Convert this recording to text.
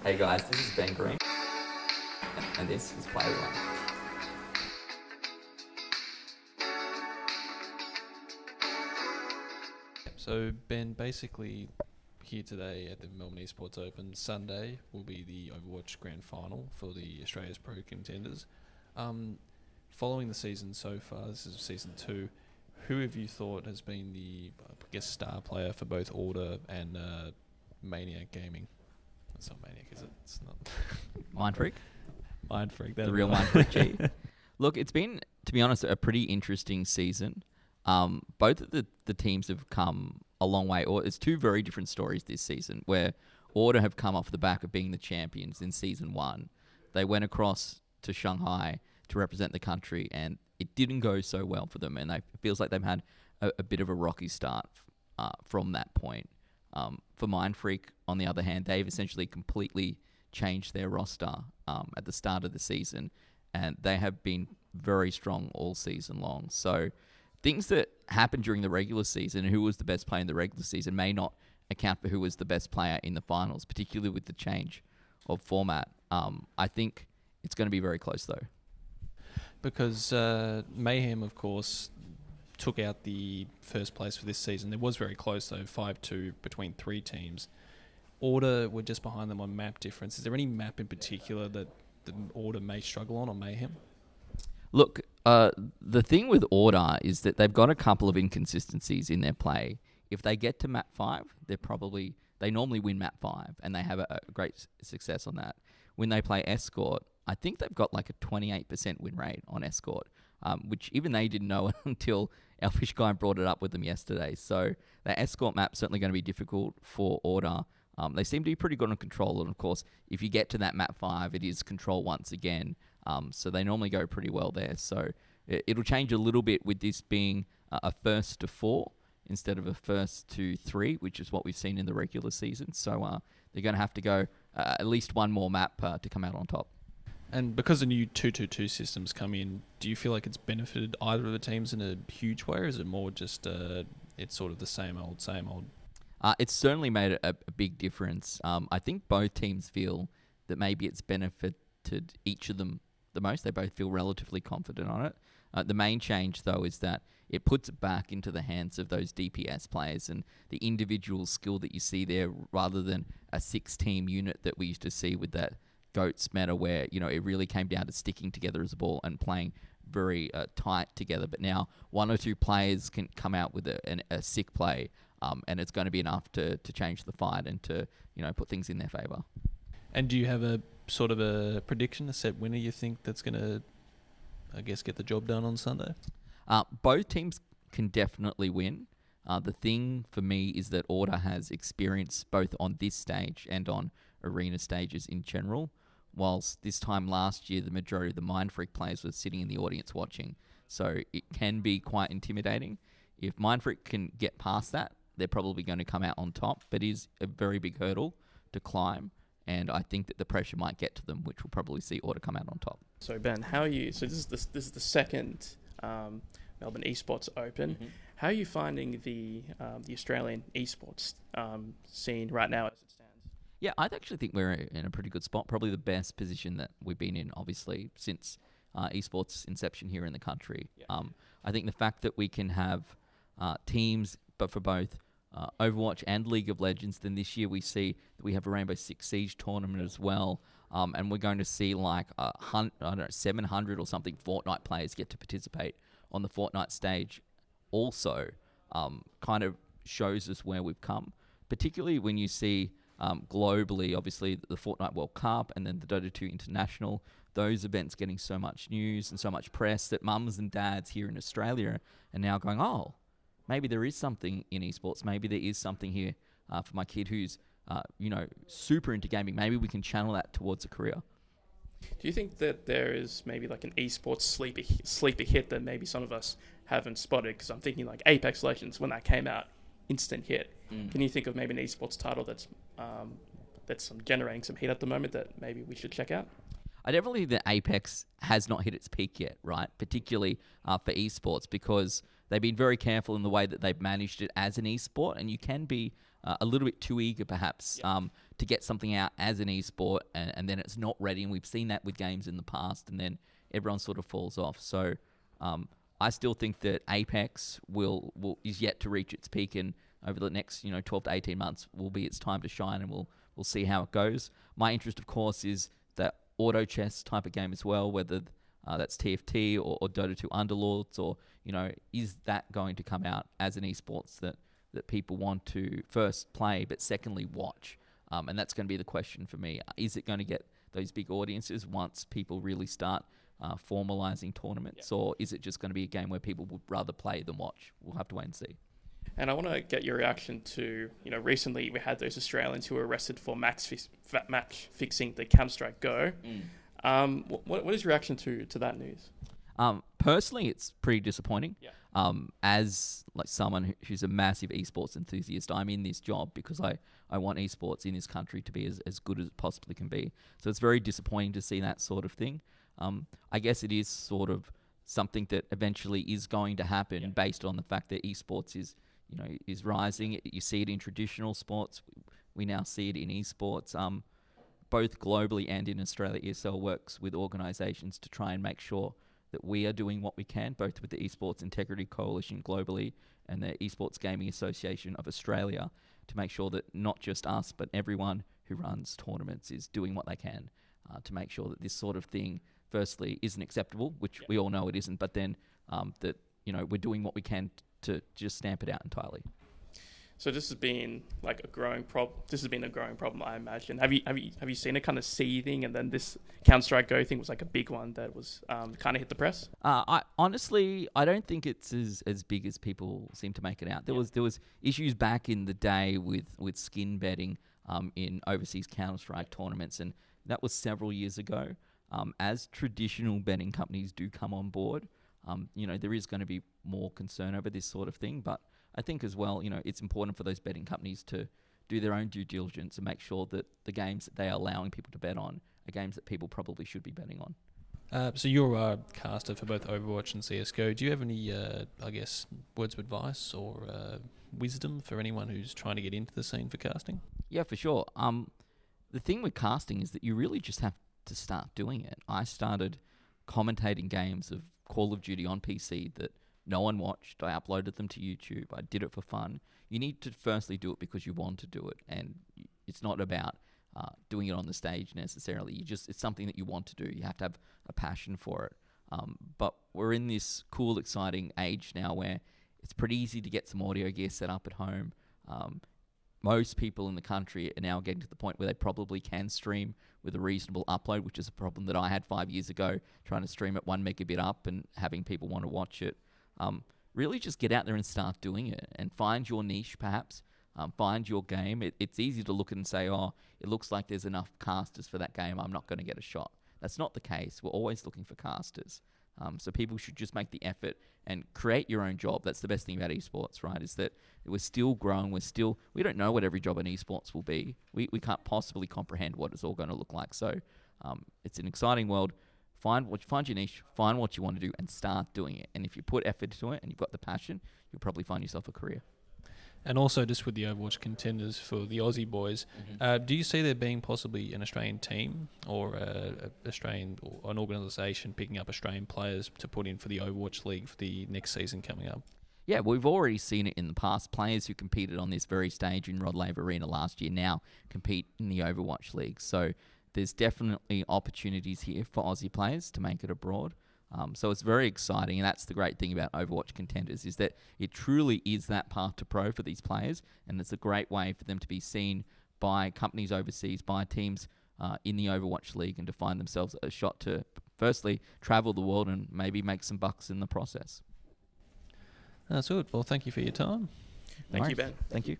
Hey guys, this is Ben Green, and this is Player One. So Ben, basically here today at the Melbourne Esports Open, Sunday will be the Overwatch Grand Final for the Australia's Pro Contenders. Following the season so far, this is season 2, who have you thought has been the, I guess, star player for both Order and Maniac Gaming? That's not Maniac, is it? It's not. Mind Freak? Mind Freak. The real Mind Freak G. Look, it's been, to be honest, a pretty interesting season. Both of the teams have come a long way. Or it's two very different stories this season, where Order have come off the back of being the champions in Season 1. They went across to Shanghai to represent the country, and it didn't go so well for them, and it feels like they've had a bit of a rocky start from that point. For Mind Freak, on the other hand, they've essentially completely changed their roster at the start of the season, and they have been very strong all season long. So things that happened during the regular season, who was the best player in the regular season, may not account for who was the best player in the finals, particularly with the change of format. I think it's going to be very close, though. Because Mayhem, of course, took out the first place for this season. It was very close, though, 5-2 between 3 teams. Order were just behind them on map difference. Is there any map in particular that the Order may struggle on, or Mayhem? Look, the thing with Order is that they've got a couple of inconsistencies in their play. If they get to map 5, they normally win map 5, and they have a great success on that. When they play Escort, I think they've got like a 28% win rate on Escort, which even they didn't know until our fish guy brought it up with them yesterday. So the Escort map's certainly going to be difficult for Order. They seem to be pretty good on Control, and of course, if you get to that map 5, it is Control once again. So they normally go pretty well there. So it'll change a little bit with this being a first to 4 instead of a first to 3, which is what we've seen in the regular season. So they're going to have to go at least one more map to come out on top. And because the new 2-2-2 systems come in, do you feel like it's benefited either of the teams in a huge way, or is it more just it's sort of the same old, same old? It's certainly made a big difference. I think both teams feel that maybe it's benefited each of them the most. They both feel relatively confident on it. The main change, though, is that it puts it back into the hands of those DPS players and the individual skill that you see there, rather than a 6-team unit that we used to see with that GOATS meta, where it really came down to sticking together as a ball and playing very tight together. But now 1 or 2 players can come out with a sick play, and it's going to be enough to change the fight and to put things in their favour. And do you have a sort of a prediction, a set winner you think that's going to, I guess, get the job done on Sunday? Both teams can definitely win. The thing for me is that Order has experience both on this stage and on arena stages in general, whilst this time last year the majority of the Mind Freak players were sitting in the audience watching. So it can be quite intimidating. If Mind Freak can get past that, they're probably going to come out on top, but it is a very big hurdle to climb, and I think that the pressure might get to them, which will probably see Order come out on top. So Ben, how are you? So this is the second Melbourne Esports Open. Mm-hmm. How are you finding the Australian esports scene right now as it stands? Yeah, I actually think we're in a pretty good spot. Probably the best position that we've been in, obviously, since esports inception here in the country. Yeah. I think the fact that we can have teams, but for both Overwatch and League of Legends, then this year we see that we have a Rainbow Six Siege tournament as well, and we're going to see like 700 or something Fortnite players get to participate on the Fortnite stage. Also, kind of shows us where we've come, particularly when you see globally, obviously, the Fortnite World Cup and then the Dota 2 International, those events getting so much news and so much press that mums and dads here in Australia are now going, oh, maybe there is something in esports. Maybe there is something here for my kid who's, super into gaming. Maybe we can channel that towards a career. Do you think that there is maybe like an esports sleeper hit that maybe some of us haven't spotted? Because I'm thinking like Apex Legends, when that came out, instant hit. Can you think of maybe an esports title that's generating some heat at the moment that maybe we should check out? I definitely think that Apex has not hit its peak yet, right? Particularly for esports, because they've been very careful in the way that they've managed it as an esport, and you can be a little bit too eager perhaps to get something out as an esport, and then it's not ready. And we've seen that with games in the past, and then everyone sort of falls off. So I still think that Apex is yet to reach its peak, and over the next 12 to 18 months will be its time to shine, and we'll see how it goes. My interest, of course, is that auto chess type of game as well, whether that's TFT or Dota 2 Underlords, or is that going to come out as an esports that people want to first play, but secondly watch? And that's going to be the question for me. Is it going to get those big audiences once people really start formalizing tournaments, or is it just going to be a game where people would rather play than watch? We'll have to wait and see. And I want to get your reaction to, recently we had those Australians who were arrested for match fixing the Counter-Strike Go. What is your reaction to that news? Personally, it's pretty disappointing. Yeah. As like someone who's a massive esports enthusiast, I'm in this job because I want esports in this country to be as good as it possibly can be. So it's very disappointing to see that sort of thing. I guess it is sort of something that eventually is going to happen based on the fact that esports is rising. You see it in traditional sports. We now see it in esports. Both globally and in Australia, ESL works with organisations to try and make sure that we are doing what we can, both with the Esports Integrity Coalition globally and the Esports Gaming Association of Australia, to make sure that not just us, but everyone who runs tournaments is doing what they can to make sure that this sort of thing, firstly, isn't acceptable, which we all know it isn't, but then that we're doing what we can to just stamp it out entirely. So this has been like a growing problem. This has been a growing problem, I imagine. Have you seen it kind of seething, and then this Counter-Strike Go thing was like a big one that was kind of hit the press? I don't think it's as big as people seem to make it out. There was issues back in the day with skin betting in overseas Counter-Strike tournaments, and that was several years ago. As traditional betting companies do come on board, there is going to be more concern over this sort of thing, but I think as well, it's important for those betting companies to do their own due diligence and make sure that the games that they are allowing people to bet on are games that people probably should be betting on. So you're a caster for both Overwatch and CSGO. Do you have any, words of advice or wisdom for anyone who's trying to get into the scene for casting? Yeah, for sure. The thing with casting is that you really just have to start doing it. I started commentating games of Call of Duty on PC that no one watched. I uploaded them to YouTube. I did it for fun. You need to firstly do it because you want to do it, and it's not about doing it on the stage necessarily. It's something that you want to do. You have to have a passion for it. But we're in this cool, exciting age now where it's pretty easy to get some audio gear set up at home. Most people in the country are now getting to the point where they probably can stream with a reasonable upload, which is a problem that I had 5 years ago, trying to stream at 1 megabit up and having people want to watch it. Really just get out there and start doing it and find your niche, perhaps. Find your game. It's easy to look at and say, oh, it looks like there's enough casters for that game, I'm not going to get a shot. That's not the case. We're always looking for casters. So people should just make the effort and create your own job. That's the best thing about esports, right? Is that we're still growing. We don't know what every job in esports will be. We can't possibly comprehend what it's all going to look like. So it's an exciting world. Find your niche, find what you want to do, and start doing it. And if you put effort into it and you've got the passion, you'll probably find yourself a career. And also, just with the Overwatch Contenders for the Aussie boys, do you see there being possibly an Australian team or an organisation picking up Australian players to put in for the Overwatch League for the next season coming up? Yeah, we've already seen it in the past. Players who competed on this very stage in Rod Laver Arena last year now compete in the Overwatch League. So there's definitely opportunities here for Aussie players to make it abroad. So it's very exciting, and that's the great thing about Overwatch Contenders, is that it truly is that path to pro for these players, and it's a great way for them to be seen by companies overseas, by teams in the Overwatch League, and to find themselves a shot to, firstly, travel the world and maybe make some bucks in the process. That's good. Well, thank you for your time. Thank you, Ben. Thank you.